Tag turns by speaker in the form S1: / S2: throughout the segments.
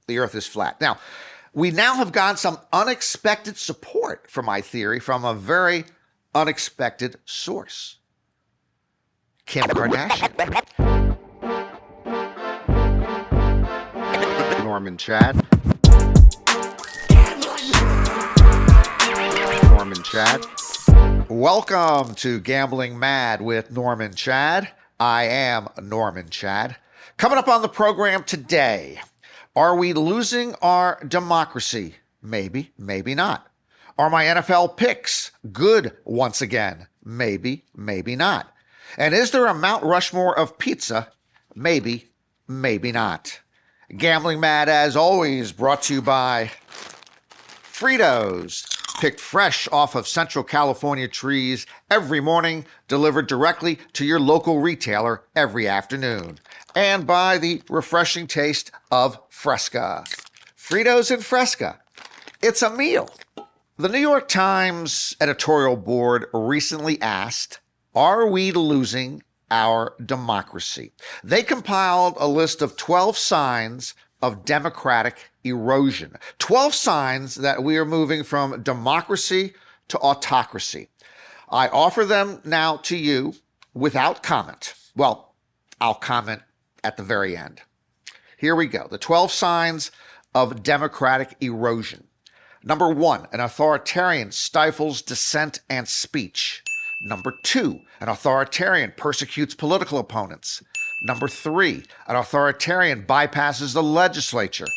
S1: the earth is flat. Now, we now have gotten some unexpected support for my theory from a very unexpected source. Kim Kardashian. Norman Chad. Norman Chad. Welcome to Gambling Mad with Norman Chad. I am Norman Chad. Coming up on the program today, are we losing our democracy? Maybe, maybe not. Are my NFL picks good once again? Maybe, maybe not. And is there a Mount Rushmore of pizza? Maybe, maybe not. Gambling Mad, as always, brought to you by Fritos, picked fresh off of Central California trees every morning, delivered directly to your local retailer every afternoon. And by the refreshing taste of Fresca. Fritos and Fresca. It's a meal. The New York Times editorial board recently asked, are we losing our democracy? They compiled a list of 12 signs of democratic erosion. 12 signs that we are moving from democracy to autocracy. I offer them now to you without comment. Well, I'll comment at the very end. Here we go. The 12 signs of democratic erosion. Number 1, an authoritarian stifles dissent and speech. Number 2, an authoritarian persecutes political opponents. Number 3, an authoritarian bypasses the legislature.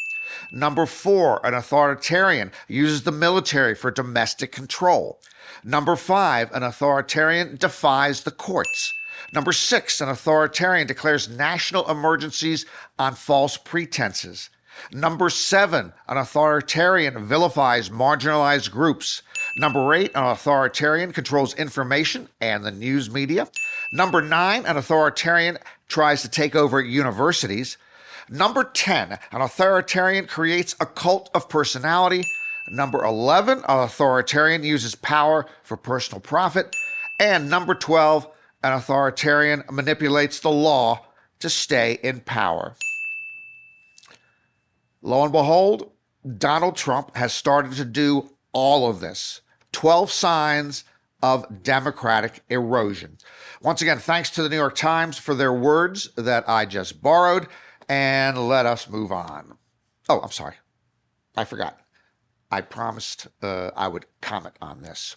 S1: Number 4, an authoritarian uses the military for domestic control. Number 5, an authoritarian defies the courts. Number 6, an authoritarian declares national emergencies on false pretenses. Number 7, an authoritarian vilifies marginalized groups. Number 8, an authoritarian controls information and the news media. Number 9, an authoritarian tries to take over universities. Number 10, an authoritarian creates a cult of personality. Number 11, an authoritarian uses power for personal profit. And number 12, an authoritarian manipulates the law to stay in power. Lo and behold, Donald Trump has started to do all of this. 12 signs of democratic erosion. Once again, thanks to the New York Times for their words that I just borrowed, and let us move on. Oh, I'm sorry. I forgot. I promised I would comment on this.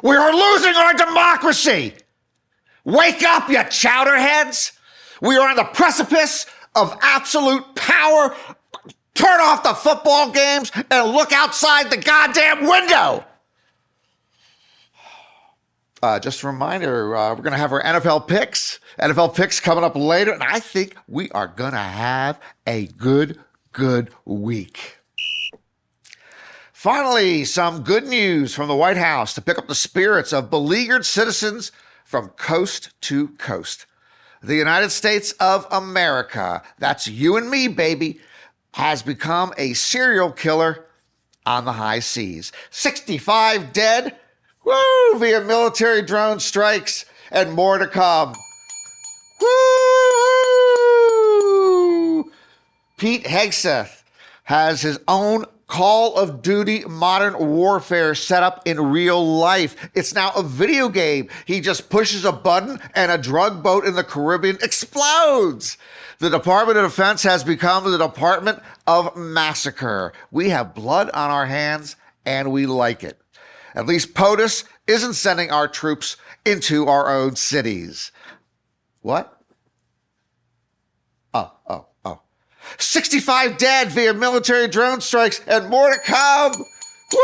S1: We are losing our democracy! Wake up, you chowderheads! We are on the precipice of absolute power. Turn off the football games and look outside the goddamn window. Just a reminder, we're going to have our NFL picks. NFL picks coming up later, and I think we are going to have a good week. Finally, some good news from the White House to pick up the spirits of beleaguered citizens from coast to coast. The United States of America, that's you and me, baby, has become a serial killer on the high seas. 65 dead, woo, via military drone strikes, and more to come. Woo! Pete Hegseth has his own Call of Duty Modern Warfare set up in real life. It's now a video game. He just pushes a button and a drug boat in the Caribbean explodes. The Department of Defense has become the Department of Massacre. We have blood on our hands and we like it. At least POTUS isn't sending our troops into our own cities. What? Oh. 65 dead via military drone strikes and more to come. Woo!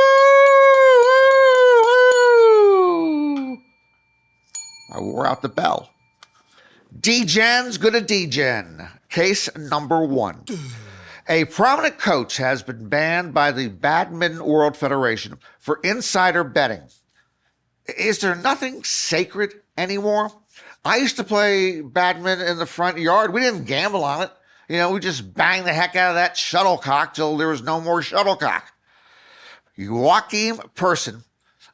S1: I wore out the bell. D-Gen's good to D-Gen. Case number 1. A prominent coach has been banned by the Badminton World Federation for insider betting. Is there nothing sacred anymore? I used to play badminton in the front yard. We didn't gamble on it. You know, we just banged the heck out of that shuttlecock till there was no more shuttlecock. Joachim Person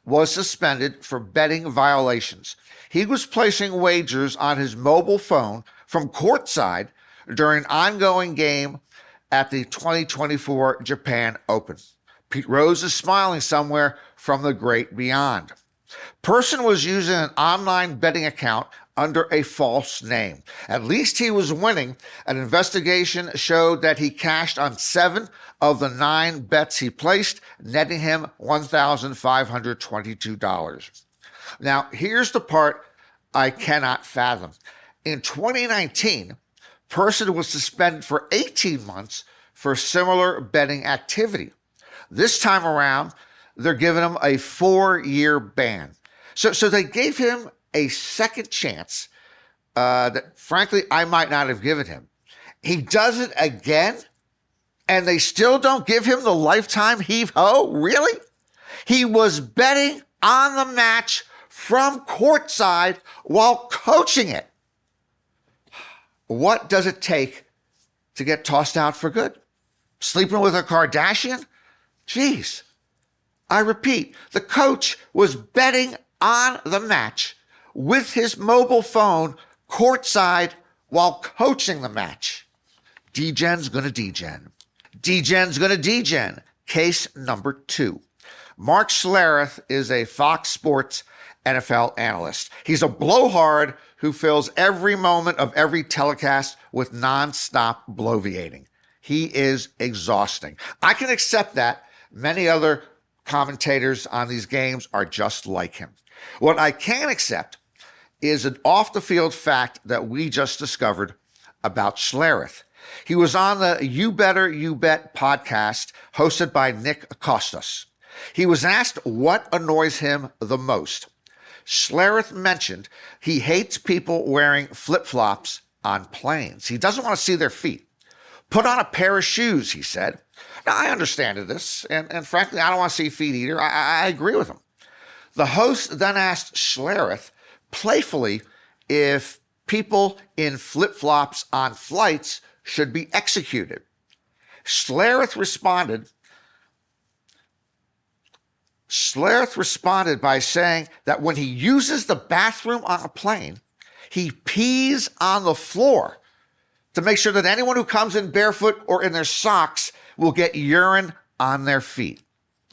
S1: was suspended for betting violations. He was placing wagers on his mobile phone from courtside during an ongoing game at the 2024 Japan Open. Pete Rose is smiling somewhere from the great beyond. Person was using an online betting account under a false name. At least he was winning. An investigation showed that he cashed on 7 of the 9 bets he placed, netting him $1,522. Now, here's the part I cannot fathom. In 2019, Person was suspended for 18 months for similar betting activity. This time around, they're giving him a 4-year ban. So they gave him a second chance that, frankly, I might not have given him. He does it again, and they still don't give him the lifetime heave-ho? Really? He was betting on the match from courtside while coaching it. What does it take to get tossed out for good? Sleeping with a Kardashian? Jeez. I repeat, the coach was betting on the match with his mobile phone courtside while coaching the match. Degen's gonna degen. Degen's gonna degen. Case number 2. Mark Schlereth is a Fox Sports NFL analyst. He's a blowhard who fills every moment of every telecast with nonstop bloviating. He is exhausting. I can accept that. Many other commentators on these games are just like him. What I can accept is an off-the-field fact that we just discovered about Schlereth. He was on the You Better You Bet podcast hosted by Nick Costas. He was asked what annoys him the most. Schlereth mentioned he hates people wearing flip-flops on planes. He doesn't want to see their feet. Put on a pair of shoes, he said. Now, I understand this, and frankly, I don't want to see feet either. I agree with him. The host then asked Schlereth playfully if people in flip-flops on flights should be executed. Schlereth responded by saying that when he uses the bathroom on a plane, he pees on the floor to make sure that anyone who comes in barefoot or in their socks will get urine on their feet.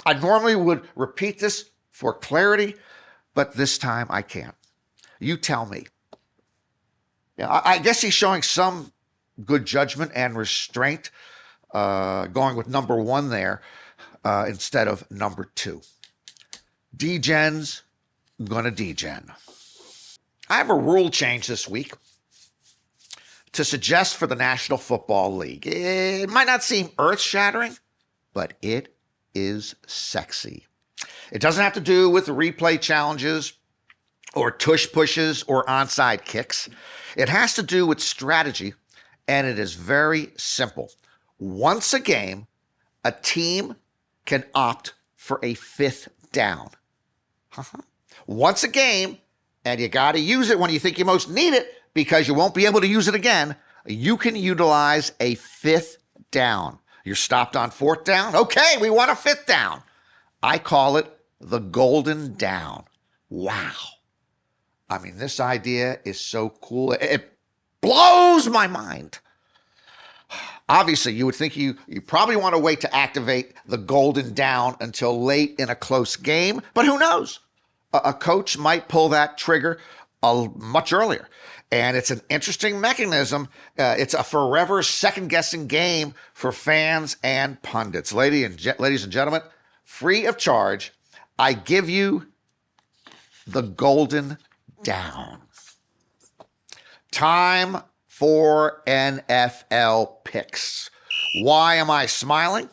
S1: I normally would repeat this for clarity, but this time I can't. You tell me. I guess he's showing some good judgment and restraint, going with number 1 there instead of number 2. Degen's gonna degen. I have a rule change this week to suggest for the National Football League. It might not seem earth-shattering, but it is sexy. It doesn't have to do with replay challenges or tush pushes or onside kicks. It has to do with strategy, and it is very simple. Once a game, a team can opt for a 5th down. Once a game, and you got to use it when you think you most need it because you won't be able to use it again, you can utilize a 5th down. You're stopped on 4th down? Okay, we want a 5th down. I call it the golden down. Wow. I mean, this idea is so cool. It blows my mind. Obviously, you would think you probably want to wait to activate the golden down until late in a close game, but who knows? A coach might pull that trigger much earlier. And it's an interesting mechanism. It's a forever second-guessing game for fans and pundits. Ladies and gentlemen, free of charge, I give you the golden down. Time for NFL picks. Why am I smiling?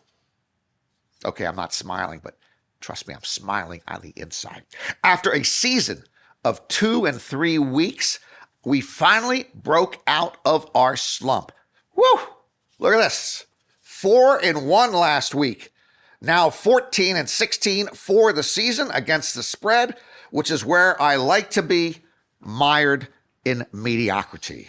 S1: Okay, I'm not smiling, but trust me, I'm smiling on the inside. After a season of 2 and 3 weeks, we finally broke out of our slump. Woo! Look at this. 4-1 last week. Now 14-16 for the season against the spread, which is where I like to be, mired in mediocrity.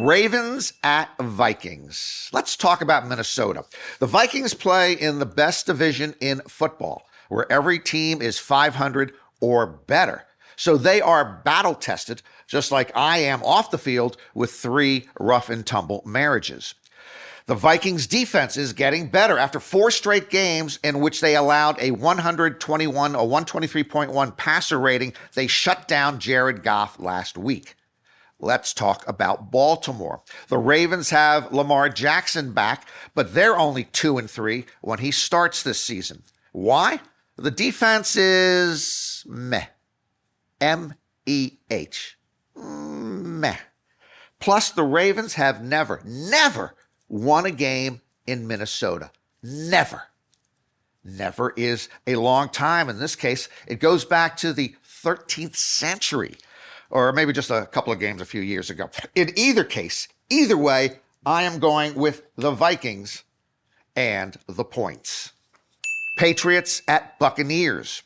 S1: Ravens at Vikings. Let's talk about Minnesota. The Vikings play in the best division in football, where every team is 500 or better. So they are battle tested, just like I am off the field with 3 rough and tumble marriages. The Vikings defense is getting better. After 4 straight games in which they allowed a 123.1 passer rating, they shut down Jared Goff last week. Let's talk about Baltimore. The Ravens have Lamar Jackson back, but they're only 2-3 when he starts this season. Why? The defense is meh. M-E-H. Meh. Plus, the Ravens have never won a game in Minnesota. Never. Never is a long time. In this case, it goes back to the 13th century, or maybe just a couple of games a few years ago. In either case, either way, I am going with the Vikings and the points. Patriots at Buccaneers.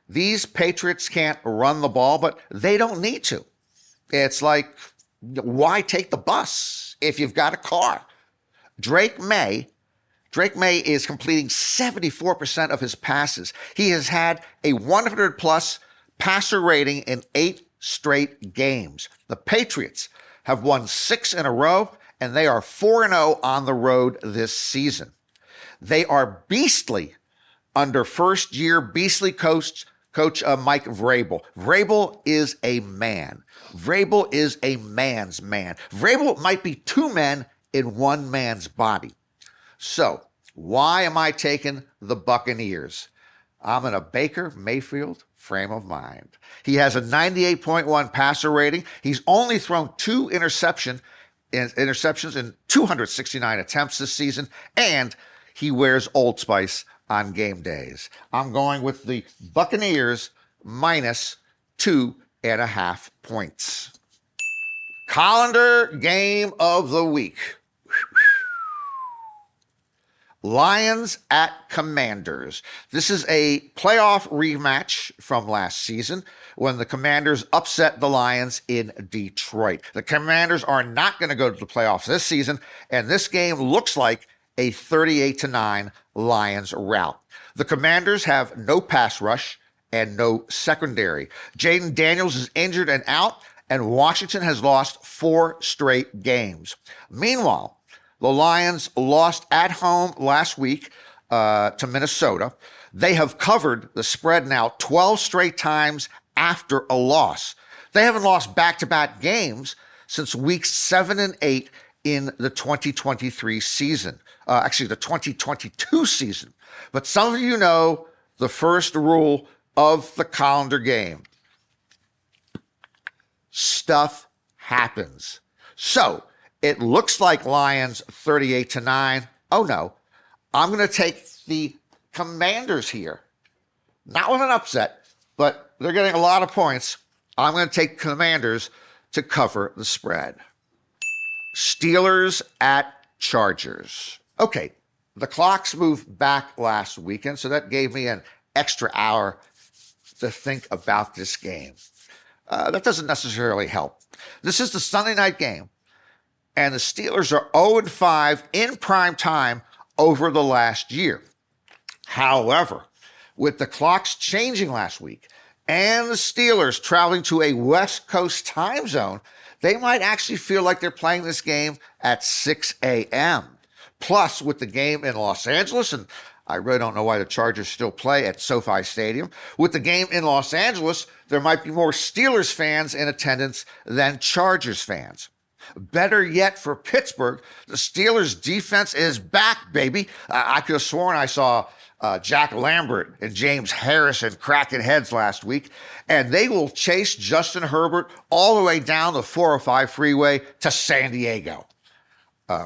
S1: These Patriots can't run the ball, but they don't need to. It's like, why take the bus if you've got a car? Drake May is completing 74% of his passes. He has had a 100-plus passer rating in 8 straight games. The Patriots have won 6 in a row, and they are 4-0 on the road this season. They are beastly under first-year beastly coach Mike Vrabel. Vrabel is a man. Vrabel is a man's man. Vrabel might be 2 men in 1 man's body. So, why am I taking the Buccaneers? I'm in a Baker Mayfield frame of mind. He has a 98.1 passer rating. He's only thrown 2 interceptions in 269 attempts this season, and he wears Old Spice on game days. I'm going with the Buccaneers minus 2.5 points. Calendar game of the week. Lions at Commanders. This is a playoff rematch from last season when the Commanders upset the Lions in Detroit. The Commanders are not going to go to the playoffs this season, and this game looks like a 38-9 Lions rout. The Commanders have no pass rush and no secondary. Jaden Daniels is injured and out, and Washington has lost 4 straight games. Meanwhile, the Lions lost at home last week to Minnesota. They have covered the spread now 12 straight times after a loss. They haven't lost back-to-back games since weeks 7 and 8 in the 2023 season. Actually, the 2022 season. But some of you know the first rule of the calendar game. Stuff happens. So, it looks like Lions 38-9. Oh no, I'm going to take the Commanders here. Not with an upset, but they're getting a lot of points. I'm going to take Commanders to cover the spread. Steelers at Chargers. Okay, the clocks moved back last weekend, so that gave me an extra hour to think about this game. That doesn't necessarily help. This is the Sunday night game, and the Steelers are 0-5 in prime time over the last year. However, with the clocks changing last week and the Steelers traveling to a West Coast time zone, they might actually feel like they're playing this game at 6 a.m. Plus, with the game in Los Angeles, and I really don't know why the Chargers still play at SoFi Stadium. With the game in Los Angeles, there might be more Steelers fans in attendance than Chargers fans. Better yet for Pittsburgh, the Steelers' defense is back, baby. I could have sworn I saw Jack Lambert and James Harrison cracking heads last week, and they will chase Justin Herbert all the way down the 405 freeway to San Diego.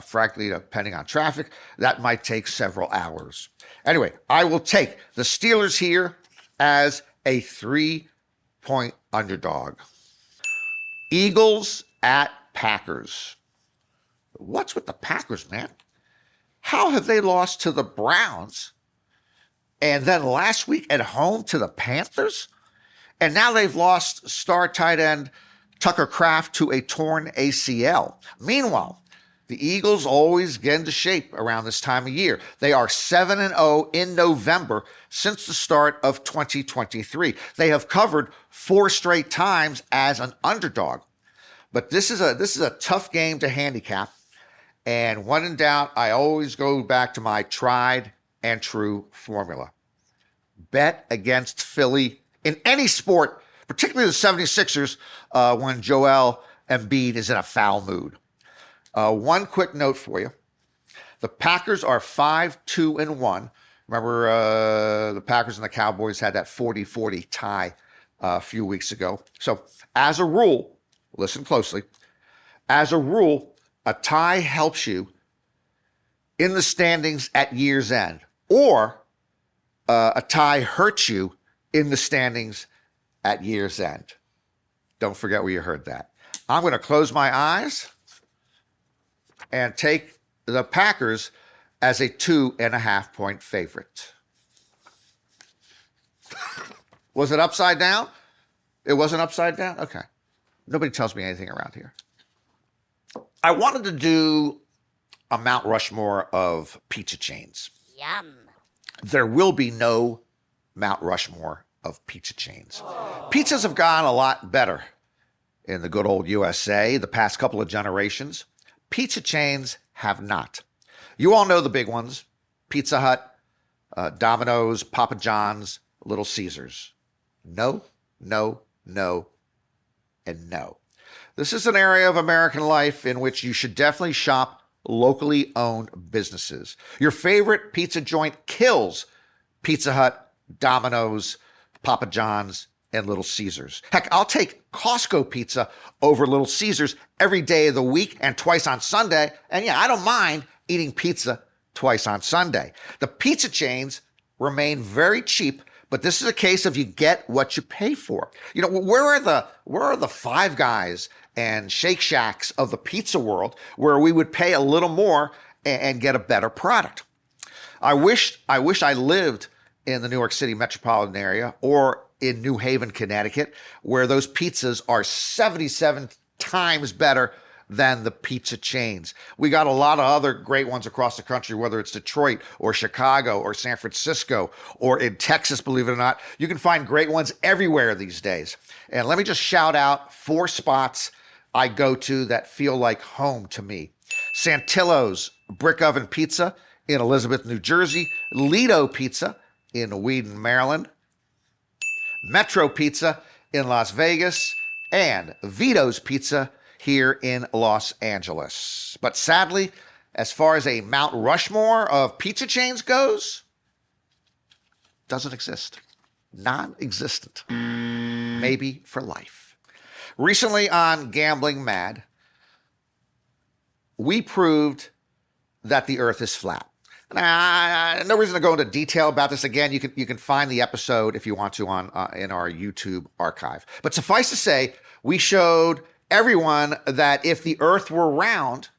S1: Frankly, depending on traffic, that might take several hours. Anyway, I will take the Steelers here as a 3-point underdog. Eagles at Packers. What's with the Packers, man? How have they lost to the Browns? And then last week at home to the Panthers? And now they've lost star tight end Tucker Kraft to a torn ACL. Meanwhile, The Eagles always get into shape around this time of year. They are 7-0 in November since the start of 2023. They have covered 4 straight times as an underdog. But this is a tough game to handicap. And when in doubt, I always go back to my tried and true formula. Bet against Philly in any sport, particularly the 76ers, when Joel Embiid is in a foul mood. One quick note for you. The Packers are 5-2-1. Remember, the Packers and the Cowboys had that 40-40 tie a few weeks ago. So as a rule, listen closely, as a rule, a tie helps you in the standings at year's end, or a tie hurts you in the standings at year's end. Don't forget where you heard that. I'm going to close my eyes and take the Packers as a 2.5-point favorite. Was it upside down? It wasn't upside down? Okay. Nobody tells me anything around here. I wanted to do a Mount Rushmore of pizza chains.
S2: Yum.
S1: There will be no Mount Rushmore of pizza chains. Pizzas have gotten a lot better in the good old USA the past couple of generations. Pizza chains have not. You all know the big ones: Pizza Hut, Domino's, Papa John's, Little Caesars. No, no, no, and no. This is an area of American life in which you should definitely shop locally owned businesses. Your favorite pizza joint kills Pizza Hut, Domino's, Papa John's, and Little Caesars. Heck, I'll take Costco pizza over Little Caesars every day of the week and twice on Sunday. And yeah, I don't mind eating pizza twice on Sunday. The pizza chains remain very cheap, but this is a case of you get what you pay for. You know, where are the Five Guys and Shake Shacks of the pizza world where we would pay a little more and get a better product? I wish I lived in the New York City metropolitan area or in New Haven, Connecticut, where those pizzas are 77 times better than the pizza chains. We got a lot of other great ones across the country, whether it's Detroit or Chicago or San Francisco or in Texas, believe it or not. You can find great ones everywhere these days. And let me just shout out 4 spots I go to that feel like home to me. Santillo's Brick Oven Pizza in Elizabeth, New Jersey. Lido Pizza in Wheaton, Maryland. Metro Pizza in Las Vegas. And Vito's Pizza here in Los Angeles. But sadly, as far as a Mount Rushmore of pizza chains goes, doesn't exist. Non-existent. Maybe for life. Recently on Gambling Mad, we proved that the earth is flat. Now, no reason to go into detail about this. Again, you can find the episode if you want to on in our YouTube archive. But suffice to say, we showed everyone that if the earth were round,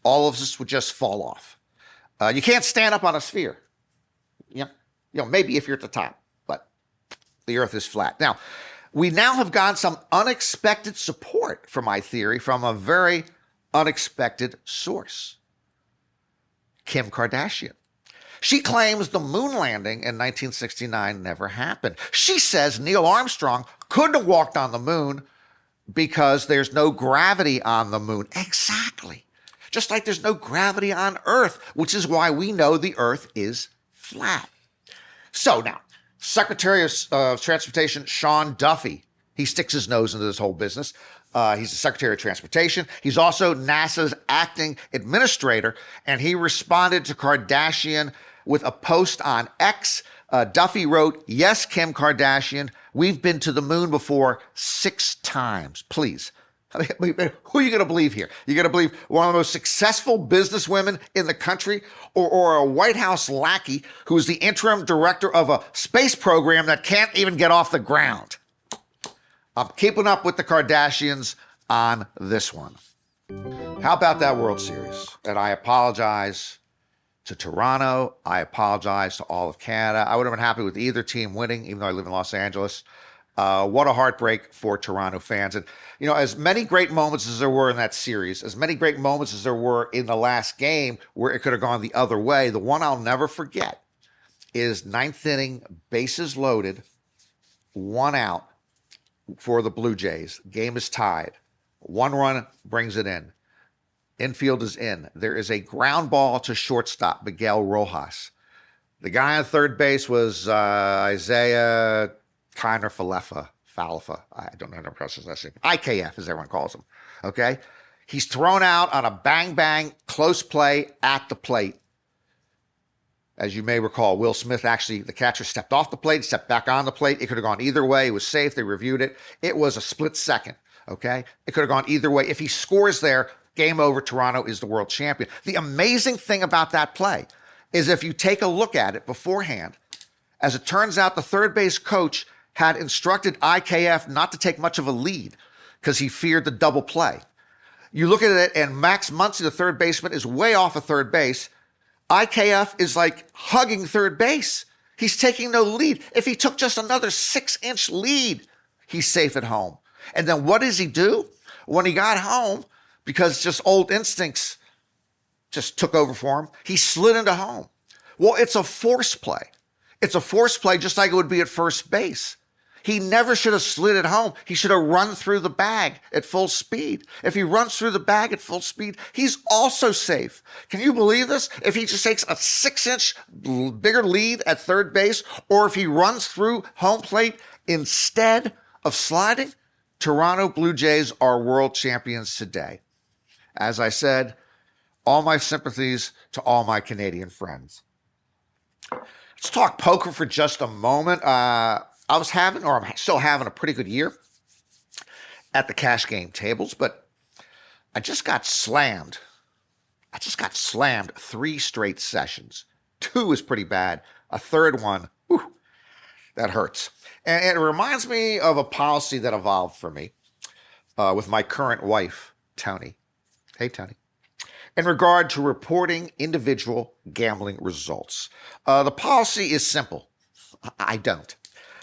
S1: all of us would just fall off. You can't stand up on a sphere. You know, maybe if you're at the top, but the earth is flat. Now, we now have gotten some unexpected support for my theory from a very unexpected source. Kim Kardashian. She claims the moon landing in 1969 never happened. She says Neil Armstrong couldn't have walked on the moon because there's no gravity on the moon. Exactly. Just like there's no gravity on Earth, which is why we know the Earth is flat. So now, Secretary of Transportation Sean Duffy, he sticks his nose into this whole business. He's the Secretary of Transportation. He's also NASA's acting administrator, and he responded to Kardashian with a post on X. Duffy wrote, "Yes, Kim Kardashian, we've been to the moon before 6 times. Please." Who are you going to believe here? You're going to believe one of the most successful businesswomen in the country or a White House lackey who is the interim director of a space program that can't even get off the ground? I'm keeping up with the Kardashians on this one. How about that World Series? And I apologize to Toronto. I apologize to all of Canada. I would have been happy with either team winning, even though I live in Los Angeles. What a heartbreak for Toronto fans. And, as many great moments as there were in that series, as many great moments as there were in the last game where it could have gone the other way, the one I'll never forget is ninth inning, bases loaded, 1 out for the Blue Jays. Game is tied. 1 run brings it in. Infield is in. There is a ground ball to shortstop, Miguel Rojas. The guy on third base was Isaiah Kiner Falefa. I don't know how to pronounce his last name. IKF, as everyone calls him. Okay? He's thrown out on a bang-bang close play at the plate. As you may recall, Will Smith actually, the catcher, stepped off the plate, stepped back on the plate. It could have gone either way. It was safe. They reviewed it. It was a split second. Okay? It could have gone either way. If he scores there, game over. Toronto is the world champion. The amazing thing about that play is if you take a look at it beforehand, as it turns out, the third base coach had instructed IKF not to take much of a lead because he feared the double play. You look at it, and Max Muncy, the third baseman, is way off of third base. IKF is like hugging third base. He's taking no lead. If he took just another 6-inch lead, he's safe at home. And then what does he do? When he got home, because just old instincts just took over for him, he slid into home. Well, it's a force play. It's a force play just like it would be at first base. He never should have slid it home. He should have run through the bag at full speed. If he runs through the bag at full speed, he's also safe. Can you believe this? If he just takes a 6-inch bigger lead at third base, or if he runs through home plate instead of sliding, Toronto Blue Jays are world champions today. As I said, all my sympathies to all my Canadian friends. Let's talk poker for just a moment. I'm still having a pretty good year at the cash game tables, but I just got slammed. 3 straight sessions. 2 is pretty bad. A third one, whew, that hurts. And it reminds me of a policy that evolved for me with my current wife, Tony. Hey, Tony. In regard to reporting individual gambling results. The policy is simple. I don't.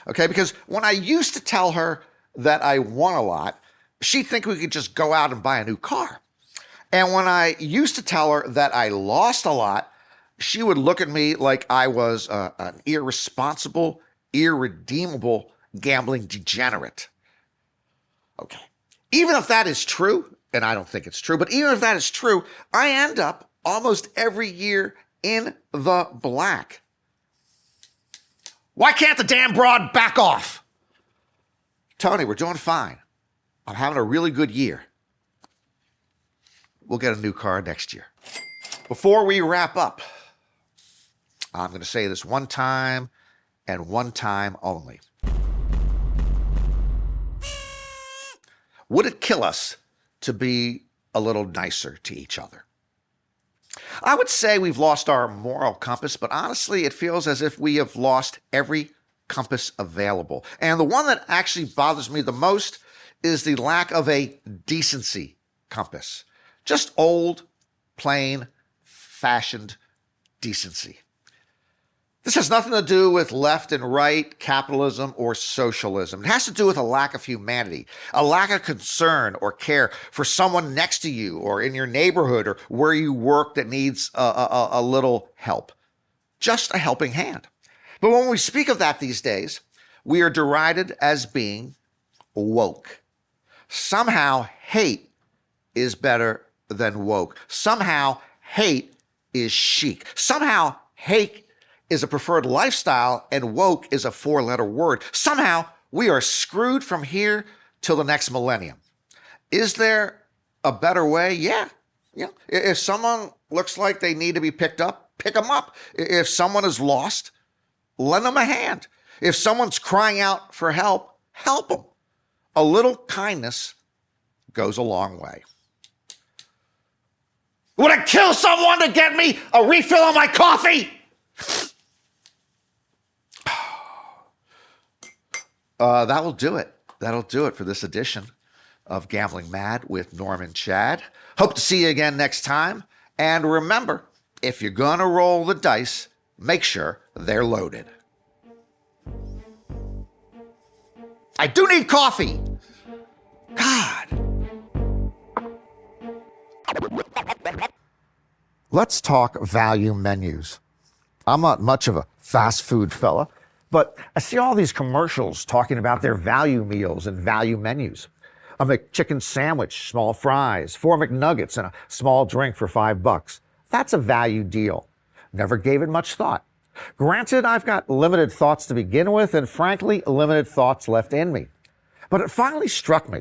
S1: Okay, because when I used to tell her that I won a lot, she'd think we could just go out and buy a new car. And when I used to tell her that I lost a lot, she would look at me like I was an irresponsible, irredeemable gambling degenerate. Okay. Even if that is true, and I don't think it's true, but even if that is true, I end up almost every year in the black. Why can't the damn broad back off? Tony, we're doing fine. I'm having a really good year. We'll get a new car next year. Before we wrap up, I'm going to say this one time and one time only. Would it kill us to be a little nicer to each other? I would say we've lost our moral compass, but honestly, it feels as if we have lost every compass available. And the one that actually bothers me the most is the lack of a decency compass. Just old, plain, fashioned decency. This has nothing to do with left and right, capitalism, or socialism. It has to do with a lack of humanity, a lack of concern or care for someone next to you or in your neighborhood or where you work that needs a little help. Just a helping hand. But when we speak of that these days, we are derided as being woke. Somehow hate is better than woke. Somehow hate is chic. Somehow hate is a preferred lifestyle and woke is a 4-letter word. Somehow we are screwed from here till the next millennium. Is there a better way? Yeah. If someone looks like they need to be picked up, pick them up. If someone is lost, lend them a hand. If someone's crying out for help, help them. A little kindness goes a long way. Would it kill someone to get me a refill on my coffee? That'll do it. That'll do it for this edition of Gambling Mad with Norm and Chad. Hope to see you again next time. And remember, if you're going to roll the dice, make sure they're loaded. I do need coffee. God. Let's talk value menus. I'm not much of a fast food fella, but I see all these commercials talking about their value meals and value menus. A McChicken sandwich, small fries, 4 McNuggets, and a small drink for $5. That's a value deal. Never gave it much thought. Granted, I've got limited thoughts to begin with, and frankly, limited thoughts left in me. But it finally struck me.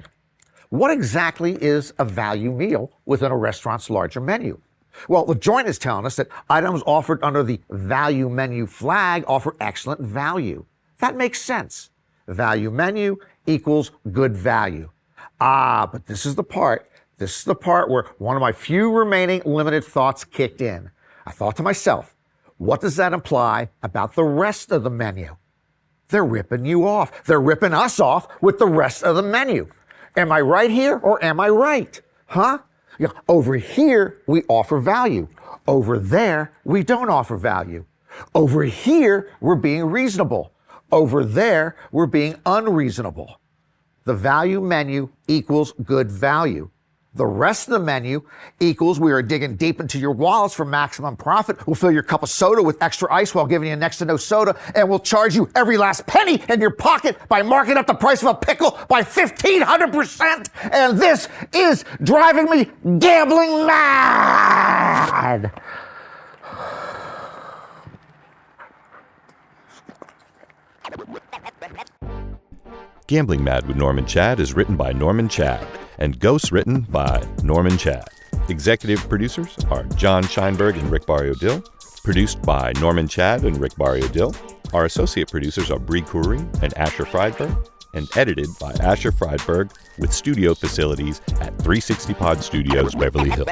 S1: What exactly is a value meal within a restaurant's larger menu? Well, the joint is telling us that items offered under the value menu flag offer excellent value. That makes sense. Value menu equals good value. But this is the part where one of my few remaining limited thoughts kicked in. I thought to myself, what does that imply about the rest of the menu? They're ripping you off. They're ripping us off with the rest of the menu. Am I right here or am I right? Huh? Yeah, over here, we offer value. Over there, we don't offer value. Over here, we're being reasonable. Over there, we're being unreasonable. The value menu equals good value. The rest of the menu equals we are digging deep into your wallets for maximum profit. We'll fill your cup of soda with extra ice while giving you next to no soda, and we'll charge you every last penny in your pocket by marking up the price of a pickle by 1,500%. And this is driving me gambling mad.
S2: Gambling Mad with Norman Chad is written by Norman Chad and ghost-written by Norman Chad. Executive producers are John Scheinberg and Rick Barrio-Dill. Produced by Norman Chad and Rick Barrio-Dill. Our associate producers are Bree Khoury and Asher Friedberg, and edited by Asher Friedberg with studio facilities at 360 Pod Studios, Beverly Hills.